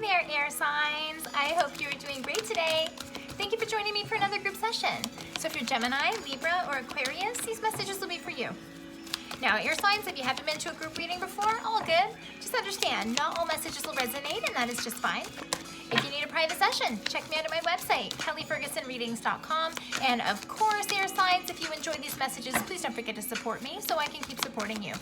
there, air signs. I hope you're doing great today. Thank you for joining me for another group session. So if you're Gemini, Libra, or Aquarius, these messages will be for you. Now, air signs, if you haven't been to a group reading before, all good. Just understand, not all messages will resonate, and that is just fine. If you need a private session, check me out at my website, kellyfergusonreadings.com. And of course, air signs, if you enjoy these messages, please don't forget to support me so I can keep supporting you.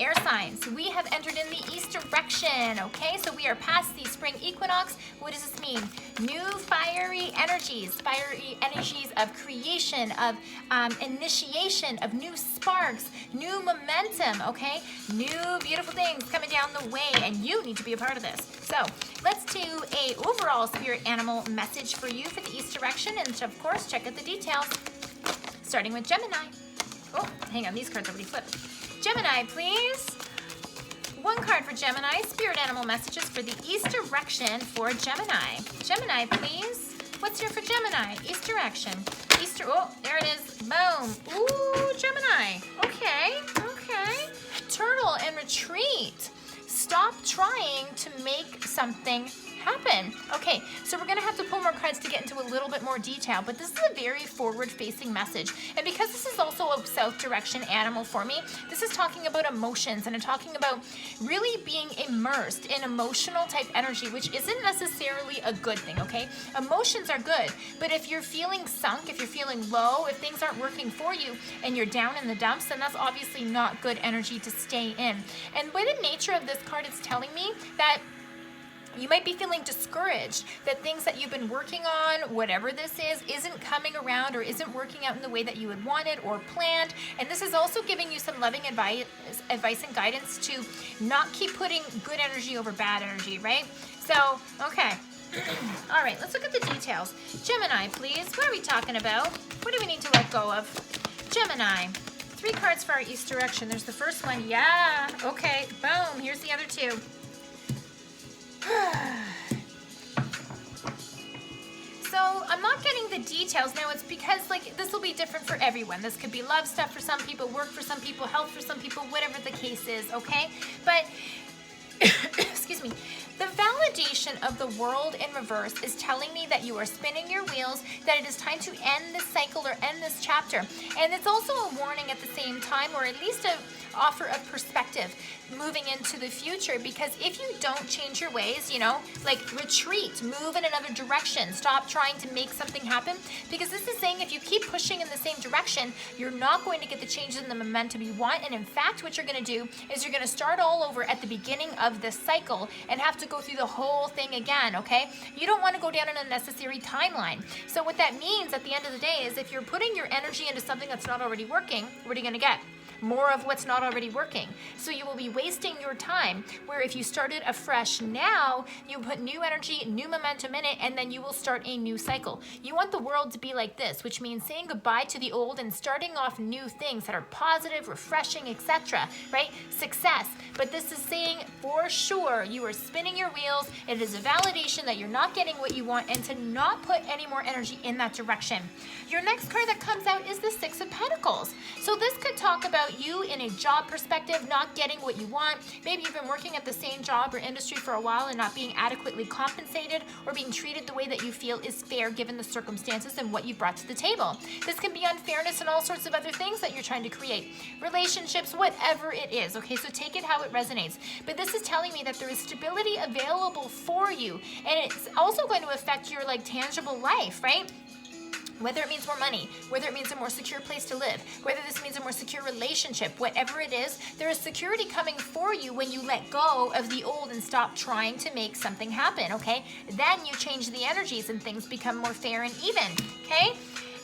Air signs, we have entered in the east direction, okay? So we are past the spring equinox. What does this mean? New fiery energies of creation, of initiation, of new sparks, new momentum, okay? New beautiful things coming down the way, and you need to be a part of this. So let's do a overall spirit animal message for you for the east direction, and of course, check out the details. Starting with Gemini. Oh, hang on, these cards already flipped. Gemini, please. One card for Gemini, spirit animal messages for the east direction for Gemini. Gemini, please. What's here for Gemini? East direction. Easter, oh, there it is. Boom. Ooh, Gemini. Okay. Turtle and retreat. Stop trying to make something happen. Okay, so we're gonna have to pull more cards to get into a little bit more detail, but this is a very forward-facing message. And because this is also a south direction animal for me, this is talking about emotions and talking about really being immersed in emotional type energy, which isn't necessarily a good thing, okay? Emotions are good, but if you're feeling sunk, if you're feeling low, if things aren't working for you and you're down in the dumps, then that's obviously not good energy to stay in. And by the nature of this card, it's telling me that you might be feeling discouraged that things that you've been working on, whatever this is, isn't coming around or isn't working out in the way that you had wanted or planned. And this is also giving you some loving advice and guidance to not keep putting good energy over bad energy, right? So, okay. All right, let's look at the details. Gemini, please. What are we talking about? What do we need to let go of? Gemini. 3 cards for our east direction. There's the first one. Yeah. Okay. Boom. Here's the other 2. So I'm not getting the details now. It's because like this will be different for everyone. This could be love stuff for some people, work for some people, health for some people, whatever the case is, okay? But excuse me. The validation of the world in reverse is telling me that you are spinning your wheels, that it is time to end this cycle or end this chapter. And it's also a warning at the same time, or at least a offer of perspective moving into the future, because if you don't change your ways, you know, like retreat, move in another direction, stop trying to make something happen, because this is saying if you keep pushing in the same direction, you're not going to get the changes in the momentum you want. And in fact, what you're going to do is you're going to start all over at the beginning of this cycle and have to go through the whole thing again, okay? You don't want to go down an unnecessary timeline. So what that means at the end of the day is if you're putting your energy into something that's not already working, what are you going to get? More of what's not already working. So you will be wasting your time, where if you started afresh now, you put new energy, new momentum in it, and then you will start a new cycle. You want the world to be like this, which means saying goodbye to the old and starting off new things that are positive, refreshing, etc., right? Success. But this is saying for sure you are spinning your wheels. It is a validation that you're not getting what you want and to not put any more energy in that direction. Your next card that comes out is the 6 of Pentacles. So this could talk about you in a job perspective, not getting what you want. Maybe you've been working at the same job or industry for a while and not being adequately compensated or being treated the way that you feel is fair given the circumstances and what you brought to the table. This can be unfairness and all sorts of other things that you're trying to create. Relationships, whatever it is, okay? So take it how it resonates. But this is telling me that there is stability available for you, and it's also going to affect your like tangible life, right? Whether it means more money, whether it means a more secure place to live, whether this means a more secure relationship, whatever it is, there is security coming for you when you let go of the old and stop trying to make something happen, okay? Then you change the energies and things become more fair and even, okay?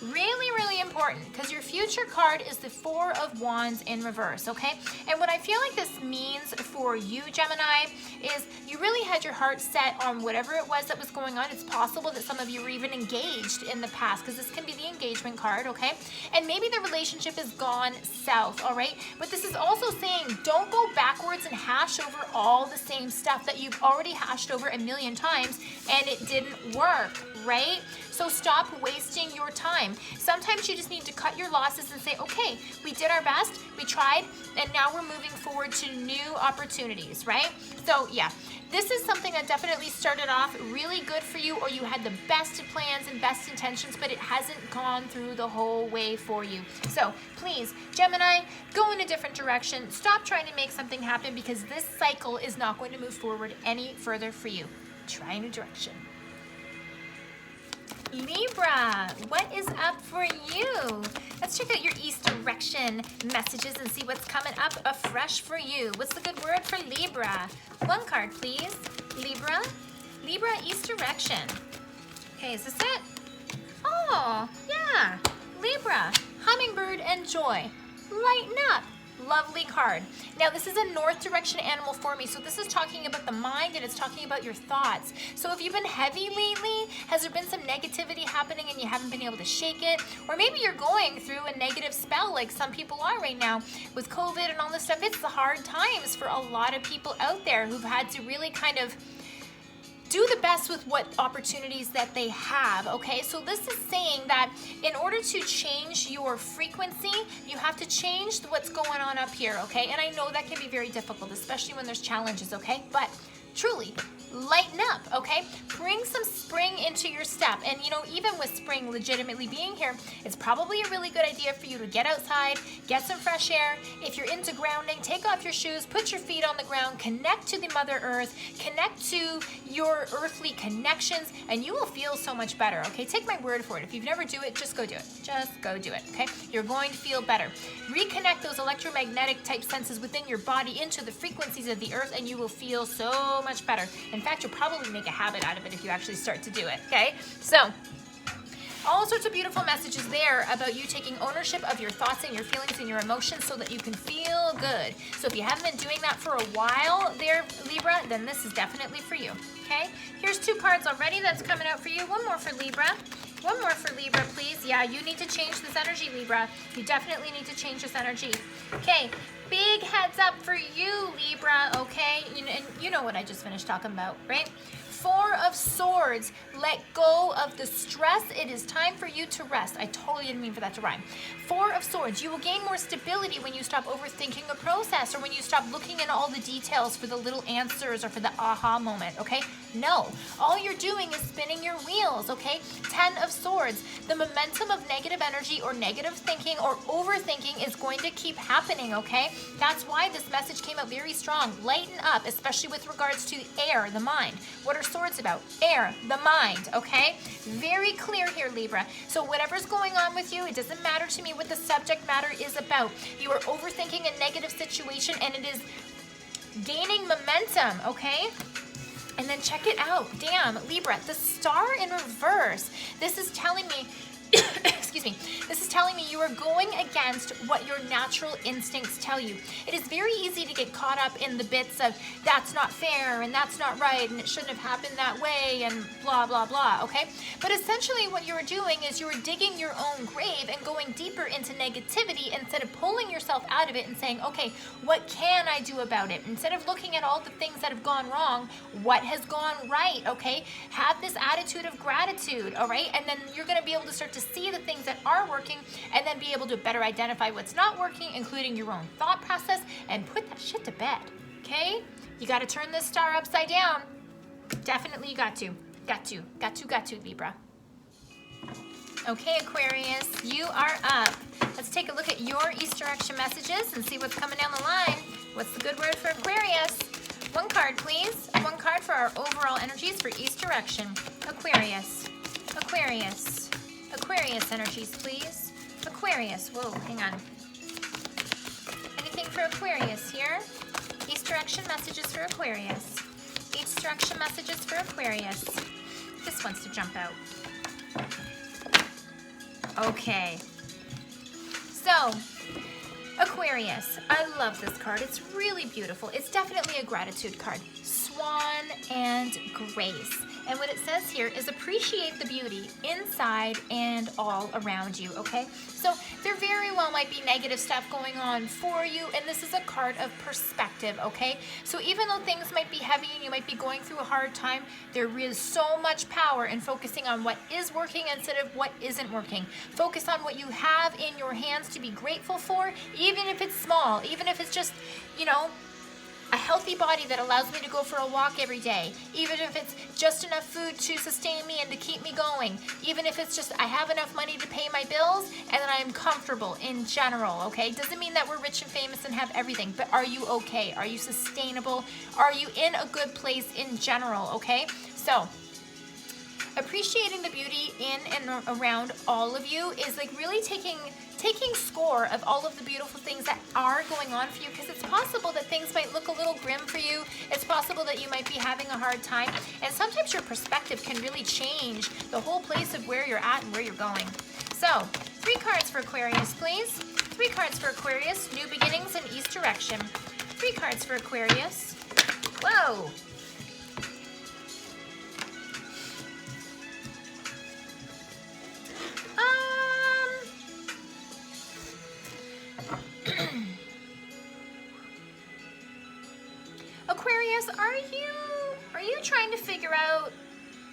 Really, really important, because your future card is the 4 of Wands in reverse, okay? And what I feel like this means for you, Gemini, is you really had your heart set on whatever it was that was going on. It's possible that some of you were even engaged in the past, because this can be the engagement card, okay? And maybe the relationship has gone south, all right? But this is also saying don't go backwards and hash over all the same stuff that you've already hashed over a million times and it didn't work. right? So stop wasting your time. Sometimes you just need to cut your losses and say, okay, we did our best, we tried, and now we're moving forward to new opportunities, right? So yeah, this is something that definitely started off really good for you, or you had the best plans and best intentions, but it hasn't gone through the whole way for you. So please, Gemini, go in a different direction. Stop trying to make something happen, because this cycle is not going to move forward any further for you. Try a new direction. Libra, what is up for you? Let's check out your East direction messages and see what's coming up afresh for you. What's the good word for Libra? One card, please. Libra, East direction. Okay, is this it? Oh, yeah. Libra, hummingbird and joy. Lighten up. Lovely card. Now, this is a North direction animal for me, so this is talking about the mind, and it's talking about your thoughts. So if you've been heavy lately, has there been some negativity happening and you haven't been able to shake it? Or maybe you're going through a negative spell like some people are right now with COVID and all this stuff. It's the hard times for a lot of people out there who've had to really kind of do the best with what opportunities that they have, okay? So this is saying that in order to change your frequency, you have to change what's going on up here, okay? And I know that can be very difficult, especially when there's challenges, okay? But truly, lighten up, okay? Bring some spring into your step. And you know, even with spring legitimately being here, it's probably a really good idea for you to get outside, get some fresh air. If you're into grounding, take off your shoes, put your feet on the ground, connect to the Mother Earth, connect to your earthly connections, and you will feel so much better, okay? Take my word for it. If you've never do it, just go do it. Just go do it, okay? You're going to feel better. Reconnect those electromagnetic type senses within your body into the frequencies of the earth, and you will feel so much better. In fact, you'll probably make a habit out of it if you actually start to do it, okay? So, all sorts of beautiful messages there about you taking ownership of your thoughts and your feelings and your emotions so that you can feel good. So if you haven't been doing that for a while there, Libra, then this is definitely for you, okay? Here's 2 cards already that's coming out for you. One more for Libra. One more for Libra, please. Yeah, you need to change this energy, Libra. You definitely need to change this energy. Okay, big heads up for you, Libra, okay? And you know what I just finished talking about, right? 4 of Swords, let go of the stress. It is time for you to rest. I totally didn't mean for that to rhyme. 4 of Swords, you will gain more stability when you stop overthinking a process, or when you stop looking at all the details for the little answers or for the aha moment, okay? No, all you're doing is spinning your wheels, okay? 10 of Swords, the momentum of negative energy or negative thinking or overthinking is going to keep happening, okay? That's why this message came out very strong. Lighten up, especially with regards to air, the mind. What are Swords about? Air, the mind, okay? Very clear here, Libra. So whatever's going on with you, it doesn't matter to me what the subject matter is about. You are overthinking a negative situation and it is gaining momentum, okay? And then check it out. Damn, Libra, the star in reverse. This is telling me, excuse me, this is telling me you are going against what your natural instincts tell you. It is very easy to get caught up in the bits of that's not fair and that's not right and it shouldn't have happened that way and blah, blah, blah, okay? But essentially what you're doing is you're digging your own grave and going deeper into negativity instead of pulling yourself out of it and saying, okay, what can I do about it? Instead of looking at all the things that have gone wrong, what has gone right, okay? Have this attitude of gratitude, all right? And then you're gonna be able to start to see the things that are working and then be able to better identify what's not working, including your own thought process, and put that shit to bed, okay? You got to turn this star upside down. Definitely you got to. Got to, Libra. Okay, Aquarius, you are up. Let's take a look at your East direction messages and see what's coming down the line. What's the good word for Aquarius? One card, please. One card for our overall energies for East direction. Aquarius. Aquarius. Aquarius energies, please. Aquarius. Whoa, hang on. Anything for Aquarius here? East direction messages for Aquarius. East direction messages for Aquarius. This wants to jump out. Okay. So, Aquarius. I love this card. It's really beautiful. It's definitely a gratitude card. Swan and Grace. And what it says here is appreciate the beauty inside and all around you, okay? So there very well might be negative stuff going on for you, and this is a card of perspective, okay? So even though things might be heavy and you might be going through a hard time, there is so much power in focusing on what is working instead of what isn't working. Focus on what you have in your hands to be grateful for, even if it's small, even if it's just, you know, a healthy body that allows me to go for a walk every day, even if it's just enough food to sustain me and to keep me going, even if it's just I have enough money to pay my bills and that I am comfortable in general, okay? Doesn't mean that we're rich and famous and have everything, but are you okay? Are you sustainable? Are you in a good place in general, okay? So appreciating the beauty in and around all of you is like really taking score of all of the beautiful things that are going on for you, because it's possible that things might look a little grim for you. It's possible that you might be having a hard time, and sometimes your perspective can really change the whole place of where you're at and where you're going. So 3 cards for Aquarius, please. 3 cards for Aquarius, new beginnings and east direction. 3 cards for Aquarius. Whoa. Aquarius, are you trying to figure out,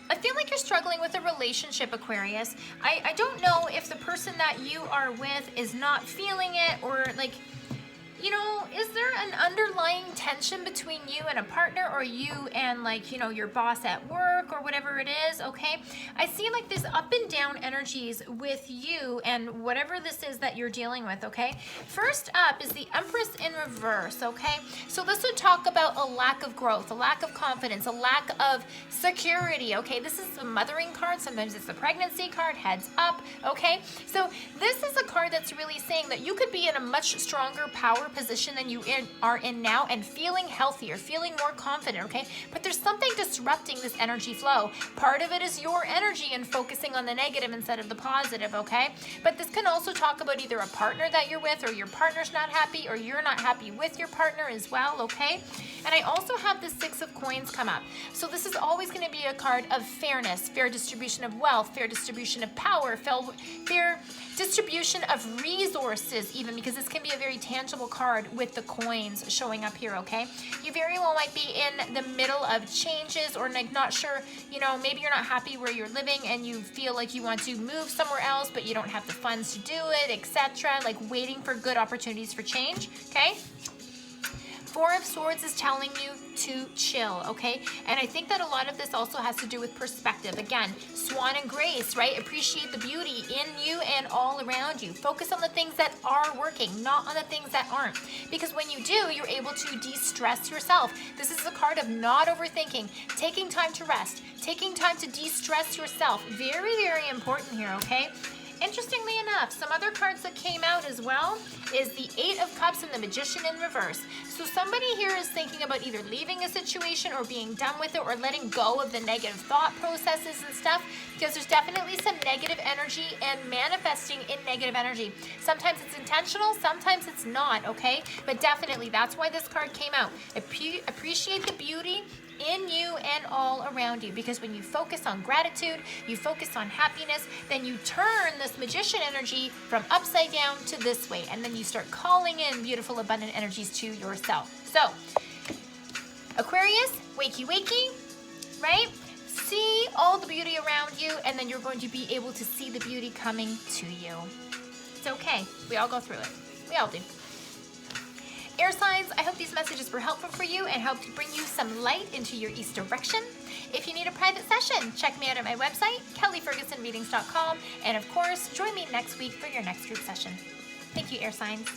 I feel like you're struggling with a relationship, Aquarius. I don't know if the person that you are with is not feeling it, or like, you know, is there an underlying tension between you and a partner, or you and, like, you know, your boss at work or whatever it is, okay? I see like this up and down energies with you and whatever this is that you're dealing with, okay? First up is the Empress in reverse, okay? So this would talk about a lack of growth, a lack of confidence, a lack of security, okay? This is the mothering card. Sometimes it's the pregnancy card, heads up, okay? So this is a card that's really saying that you could be in a much stronger power position than you are in now and feeling healthier, feeling more confident, okay? But there's something disrupting this energy flow. Part of it is your energy and focusing on the negative instead of the positive, okay? But this can also talk about either a partner that you're with, or your partner's not happy, or you're not happy with your partner as well, okay? And I also have the 6 of coins come up. So this is always going to be a card of fairness, fair distribution of wealth, fair distribution of power, fair distribution of resources even, because this can be a very tangible card with the coins showing up here, okay? You very well might be in the middle of changes, or like not sure, you know, maybe you're not happy where you're living and you feel like you want to move somewhere else, but you don't have the funds to do it, etc. Like waiting for good opportunities for change, okay? 4 of Swords is telling you to chill, okay? And I think that a lot of this also has to do with perspective. Again, Swan and Grace, right? Appreciate the beauty in you and all around you. Focus on the things that are working, not on the things that aren't. Because when you do, you're able to de-stress yourself. This is a card of not overthinking, taking time to rest, taking time to de-stress yourself. Very, very important here, okay? Interestingly enough, some other cards that came out as well is the 8 of Cups and the Magician in reverse. So somebody here is thinking about either leaving a situation or being done with it, or letting go of the negative thought processes and stuff, because there's definitely some negative energy and manifesting in negative energy. Sometimes it's intentional, sometimes it's not, okay? But definitely that's why this card came out. Appreciate the beauty in you and all around you, because when you focus on gratitude, you focus on happiness, then you turn this Magician energy from upside down to this way, and then you start calling in beautiful abundant energies to yourself. So Aquarius, wakey wakey, right? See all the beauty around you, and then you're going to be able to see the beauty coming to you. It's okay, we all go through it, we all do. Air signs, I hope these messages were helpful for you and helped bring you some light into your east direction. If you need a private session, check me out at my website, kellyfergusonreadings.com, and of course, join me next week for your next group session. Thank you, air signs.